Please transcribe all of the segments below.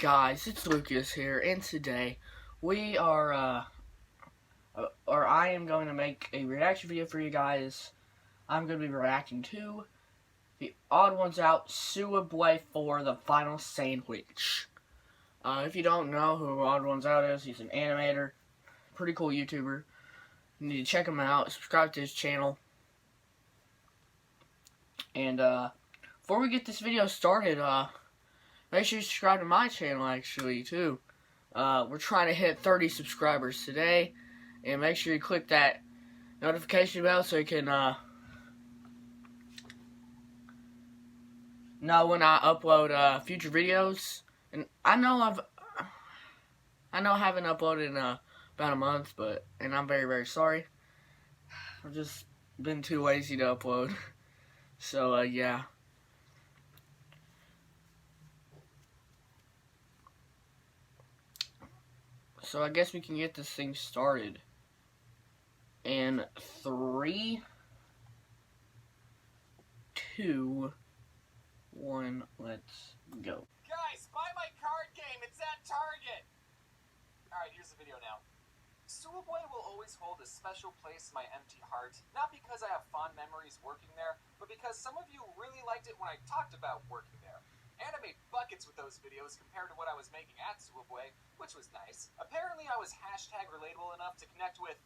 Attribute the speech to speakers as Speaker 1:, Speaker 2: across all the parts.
Speaker 1: guys, it's Lucas here, and today we are, or I am going to make a reaction video for you guys. I'm going to be reacting to the Odd Ones Out souubway for the final sandwich. If you don't know who Odd Ones Out is, he's an animator, pretty cool YouTuber. You need to check him out, subscribe to his channel. And, before we get this video started, make sure you subscribe to my channel, actually, too. We're trying to hit 30 subscribers today. And make sure you click that notification bell so you can, know when I upload, future videos. And I know I haven't uploaded in, about a month, and I'm very, very sorry. I've just been too lazy to upload. So, yeah. So I guess we can get this thing started. In 3, 2, 1, let's go.
Speaker 2: Guys, buy my card game. It's at Target. Alright, here's the video now. Souubway will always hold a special place in my empty heart, not because I have fond memories working there, but because some of you really liked it when I talked about working there. And I made buckets with those videos compared to what I was making at souubway, which was nice. Apparently I was hashtag relatable enough to connect with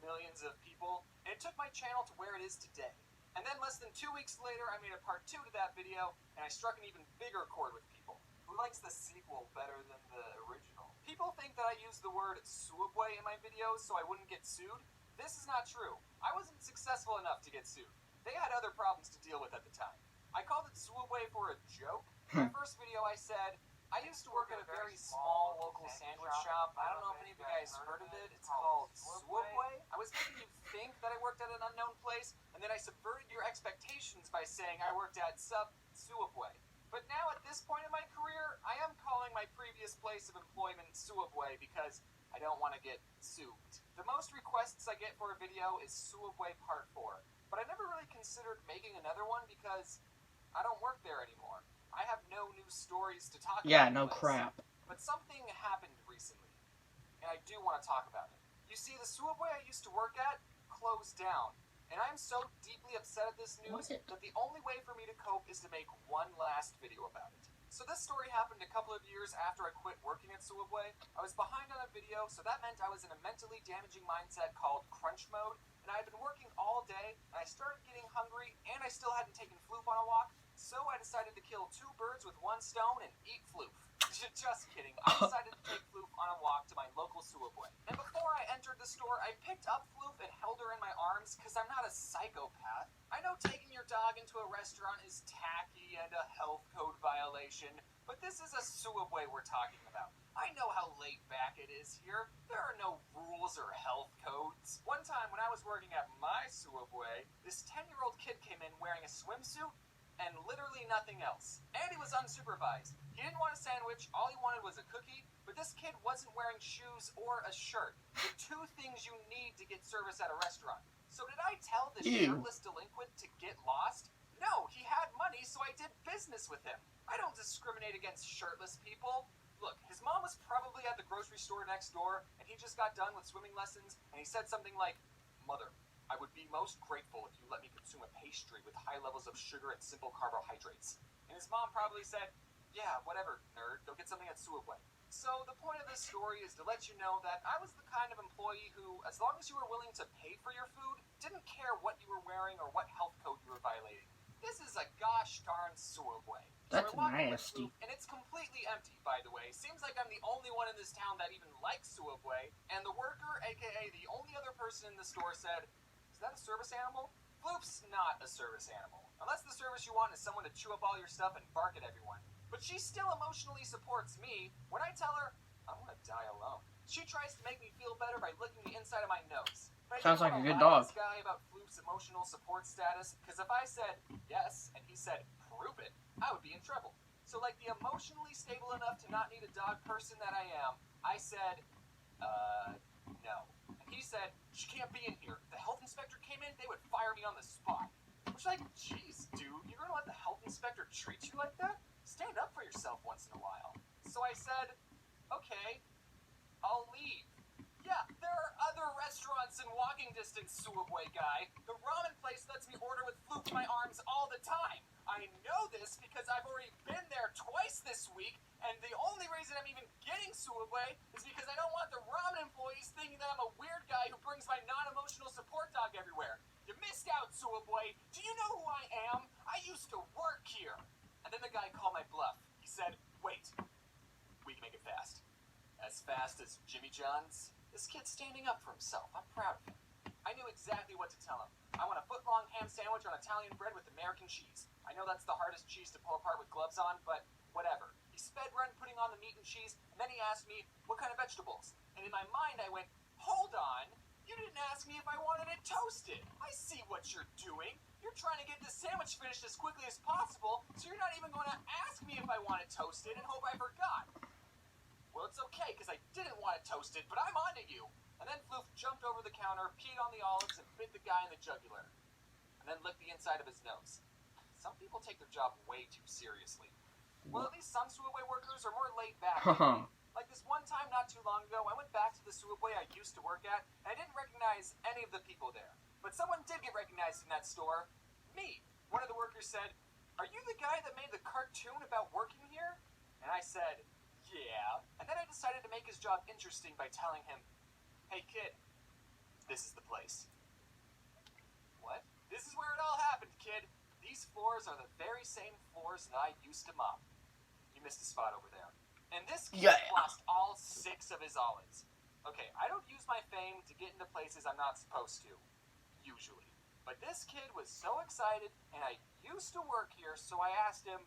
Speaker 2: millions of people, and it took my channel to where it is today. And then less than 2 weeks later, I made a part 2 to that video, and I struck an even bigger chord with people. Who likes the sequel better than the original? People think that I use the word souubway in my videos so I wouldn't get sued. This is not true. I wasn't successful enough to get sued. They had other problems to deal with at the time. I called it souubway for a joke. In my first video I said, I used to work at a very small local sandwich shop. I don't know if any of you guys heard of it. It's called souubway. I was making you think that I worked at an unknown place, and then I subverted your expectations by saying I worked at souubway. But now at this point in my career, I am calling my previous place of employment souubway because I don't want to get sued. The most requests I get for a video is souubway part 4, but I never really considered making another one because I don't work there anymore. I have no new stories to talk about.
Speaker 1: Yeah, no crap.
Speaker 2: But something happened recently, and I do want to talk about it. You see, the souubway I used to work at closed down, and I'm so deeply upset at this news that the only way for me to cope is to make one last video about it. So this story happened a couple of years after I quit working at souubway. I was behind on a video, so that meant I was in a mentally damaging mindset called crunch mode, and I had been working all day, and I started getting hungry, and I still hadn't taken Floof on a walk, so I decided to kill 2 birds with 1 stone and eat Floof. Just kidding. I decided to take Floof on a walk to my local souubway. And before I entered the store, I picked up Floof and held her in my arms because I'm not a psychopath. I know taking your dog into a restaurant is tacky and a health code violation, but this is a souubway we're talking about. I know how laid back it is here. There are no rules or health codes. One time when I was working at my souubway, this 10-year-old kid came in wearing a swimsuit and literally nothing else. And he was unsupervised. He didn't want a sandwich, all he wanted was a cookie, but this kid wasn't wearing shoes or a shirt. The 2 things you need to get service at a restaurant. So did I tell this shirtless delinquent to get lost? No, he had money, so I did business with him. I don't discriminate against shirtless people. Look, his mom was probably at the grocery store next door, and he just got done with swimming lessons, and he said something like, "Mother, I would be most grateful if you let me consume a pastry with high levels of sugar and simple carbohydrates." And his mom probably said, "Yeah, whatever, nerd, go get something at souubway." So the point of this story is to let you know that I was the kind of employee who, as long as you were willing to pay for your food, didn't care what you were wearing or what health code you were violating. This is a gosh darn souubway.
Speaker 1: That's
Speaker 2: so
Speaker 1: nasty.
Speaker 2: And it's completely empty, by the way. Seems like I'm the only one in this town that even likes souubway, and the worker, aka the only other person in the store, said, "Is that a service animal?" Floof's not a service animal. Unless the service you want is someone to chew up all your stuff and bark at everyone. But she still emotionally supports me when I tell her I want to die alone. She tries to make me feel better by licking the inside of my nose. But
Speaker 1: Sounds like a good
Speaker 2: dog.
Speaker 1: dog.
Speaker 2: This guy about Floof's emotional support status, because if I said yes and he said prove it, I would be in trouble. So like the emotionally stable enough to not need a dog person that I am, I said, no. And he said, "She can't be in here. If the health inspector came in, they would fire me on the spot." Which, like, jeez, dude, you're gonna let the health inspector treat you like that? Stand up for yourself once in a while. So So I said, okay, I'll leave. Yeah, there are other restaurants in walking distance, souubway guy. The ramen place lets me order with flute in my arms all the time. I know this because I've already been there twice this week, and the only reason I'm even getting souubway is because I don't want the ramen employees thinking that I'm a weird guy who brings my non-emotional support dog everywhere. You missed out, souubway. Do you know who I am? I used to work here. And then the guy called my bluff. He said, wait, we can make it fast. As fast as Jimmy John's? This kid's standing up for himself. I'm proud of him. I knew exactly what to tell him. I want a foot-long ham sandwich on Italian bread with American cheese. I know that's the hardest cheese to pull apart with gloves on, but whatever. He sped run putting on the meat and cheese, and then he asked me, what kind of vegetables? And in my mind I went, hold on. You didn't ask me if I wanted it toasted. I see what you're doing. You're trying to get this sandwich finished as quickly as possible, so you're not even going to ask me if I want it toasted and hope I forgot. Well, it's okay, because I didn't want it toasted, but I'm onto you. And then Floof jumped over the counter, peed on the olives, and bit the guy in the jugular. And then licked the inside of his nose. Some people take their job way too seriously. Well, at least some souubway workers are more laid back. Like this one time not too long ago, I went back to the souubway I used to work at, and I didn't recognize any of the people there. But someone did get recognized in that store. Me. One of the workers said, are you the guy that made the cartoon about working here? And I said, yeah. And then I decided to make his job interesting by telling him, hey kid, this is the place. What? This is where it all happened, kid. These floors are the very same floors that I used to mop. You missed a spot over there. And this kid lost all 6 of his olives. Okay, I don't use my fame to get into places I'm not supposed to, usually. But this kid was so excited, and I used to work here, so I asked him,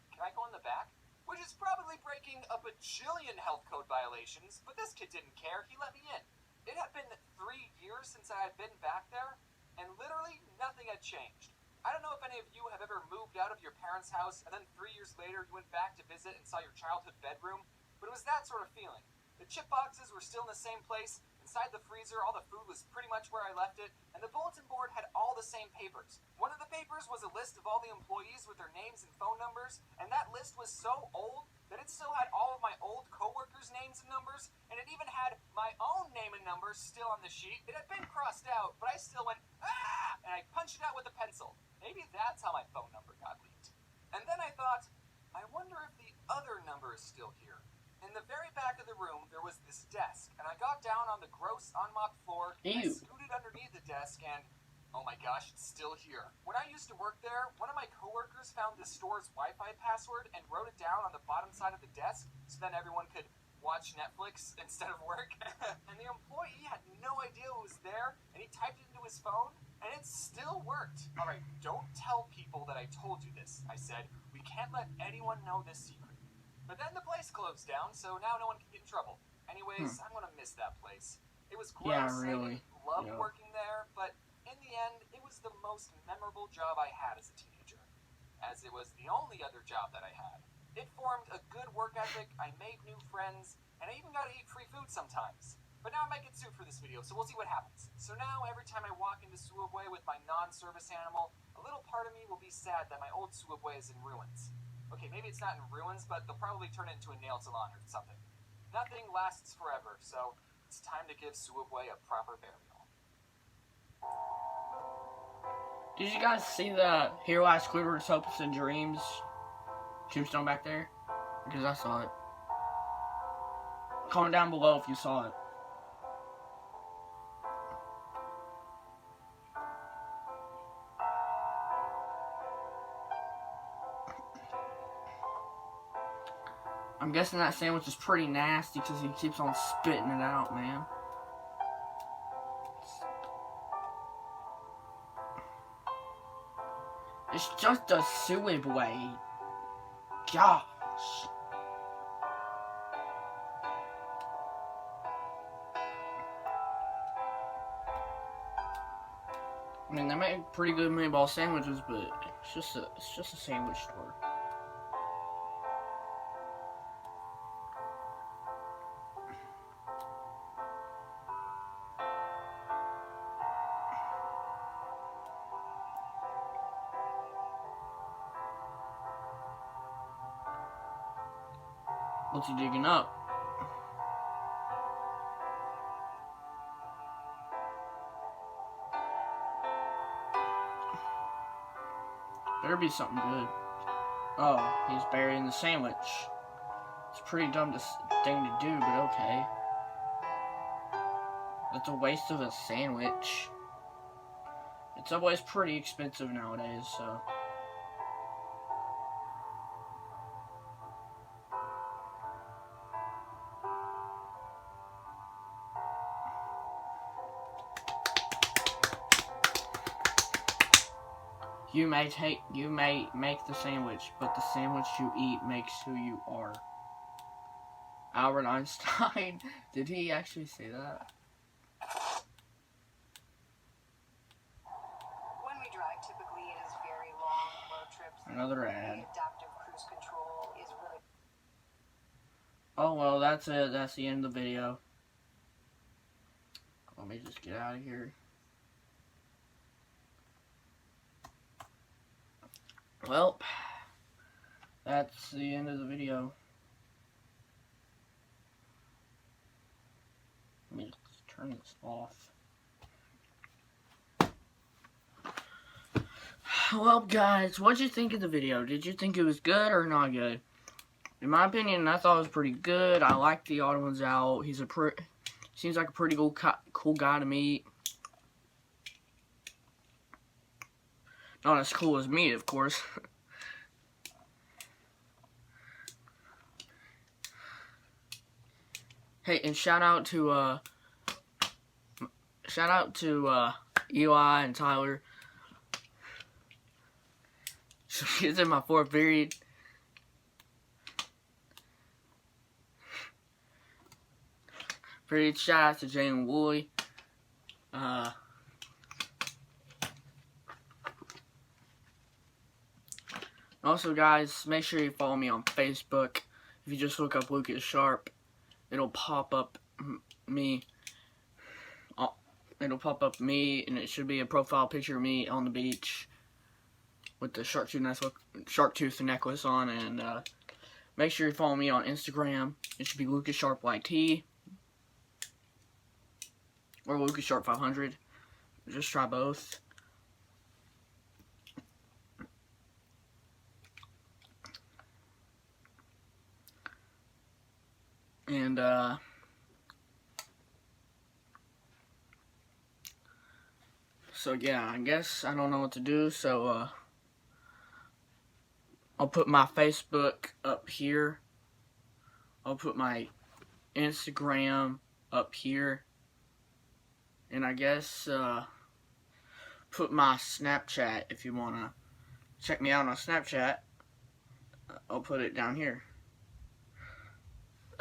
Speaker 2: can I go in the back? Which is probably breaking a bajillion health code violations, but this kid didn't care. He let me in. It had been 3 years since I had been back there, and literally nothing had changed. I don't know if any of you have ever moved out of your parents' house, and then 3 years later you went back to visit and saw your childhood bedroom, but it was that sort of feeling. The chip boxes were still in the same place. Inside the freezer, all the food was pretty much where I left it, and the bulletin board had all the same papers. One of the papers was a list of all the employees with their names and phone numbers, and that list was so old that it still had all of my old coworkers' names and numbers, and it even had my own name and numbers still on the sheet. It had been crossed out, but I still went, ah! And I punched it out with a pencil. Maybe that's how my phone number got leaked. And then I thought, I wonder if the other number is still here. In the very back of the room, there was this desk, and I got down on the gross, unmopped floor, and I scooted underneath the desk, and, oh my gosh, it's still here. When I used to work there, one of my coworkers found the store's Wi-Fi password and wrote it down on the bottom side of the desk, so then everyone could watch Netflix instead of work. And the employee had no idea it was there, and he typed it into his phone, and it still worked. All right, don't tell people that I told you this, I said. We can't let anyone know this secret. But then the place closed down, so now no one can get in trouble. Anyways, I'm gonna miss that place. It was gross.
Speaker 1: Yeah, really.
Speaker 2: I loved working there, but in the end, it was the most memorable job I had as a teenager, as it was the only other job that I had. It formed a good work ethic, I made new friends, and I even got to eat free food sometimes. But now I might get sued for this video, so we'll see what happens. So now, every time I walk into souubway with my non-service animal, a little part of me will be sad that my old souubway is in ruins. Okay, maybe it's not in ruins, but they'll probably turn it into a nail salon or something. Nothing lasts forever, so it's time to give souubway a proper burial.
Speaker 1: Did you guys see the Here Lies Squidward's Hopes and Dreams tombstone back there? Because I saw it. Comment down below if you saw it. I'm guessing that sandwich is pretty nasty because he keeps on spitting it out, man. It's just a souubway. Gosh. I mean, they make pretty good meatball sandwiches, but it's just a sandwich store. What's he digging up? Better be something good. Oh, he's burying the sandwich. It's a pretty dumb thing to do, but okay. That's a waste of a sandwich. Subway's pretty expensive nowadays, so. You may make the sandwich, but the sandwich you eat makes who you are. Albert Einstein, did he actually say that?
Speaker 3: When we drive, typically it is very long road trips.
Speaker 1: Another ad.
Speaker 3: The adaptive cruise control is really...
Speaker 1: Oh well, that's it. That's the end of the video. Let me just get out of here. Well, that's the end of the video. Let me just turn this off. Well, guys, what'd you think of the video? Did you think it was good or not good? In my opinion, I thought it was pretty good. I like the odd ones out. He's seems like a pretty cool guy to meet. Not as cool as me, of course. Hey, and shout out to Eli and Tyler. It's in my fourth period. Shout out to Jay and Wooly. Also, guys, make sure you follow me on Facebook. If you just look up Lucas Sharp, it'll pop up me. It'll pop up me, and it should be a profile picture of me on the beach with the shark tooth necklace on. And make sure you follow me on Instagram. It should be Lucas Sharp YT or Lucas Sharp 500. Just try both. And so yeah, I guess I don't know what to do, so I'll put my Facebook up here. I'll put my Instagram up here. And I guess put my Snapchat if you wanna check me out on Snapchat. I'll put it down here.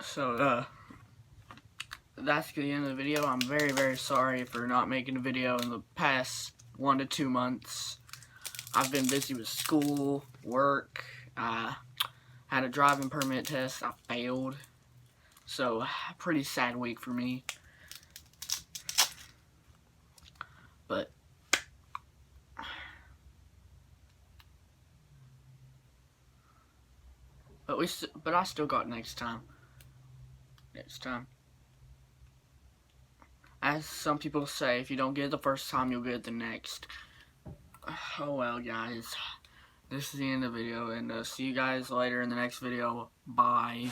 Speaker 1: So, that's the end of the video. I'm very, very sorry for not making a video in the past 1 to 2 months. I've been busy with school, work. I had a driving permit test. I failed. So, pretty sad week for me. But I still got next time. As some people say, if you don't get it the first time, you'll get it the next. Oh well, guys. This is the end of the video, and see you guys later in the next video. Bye.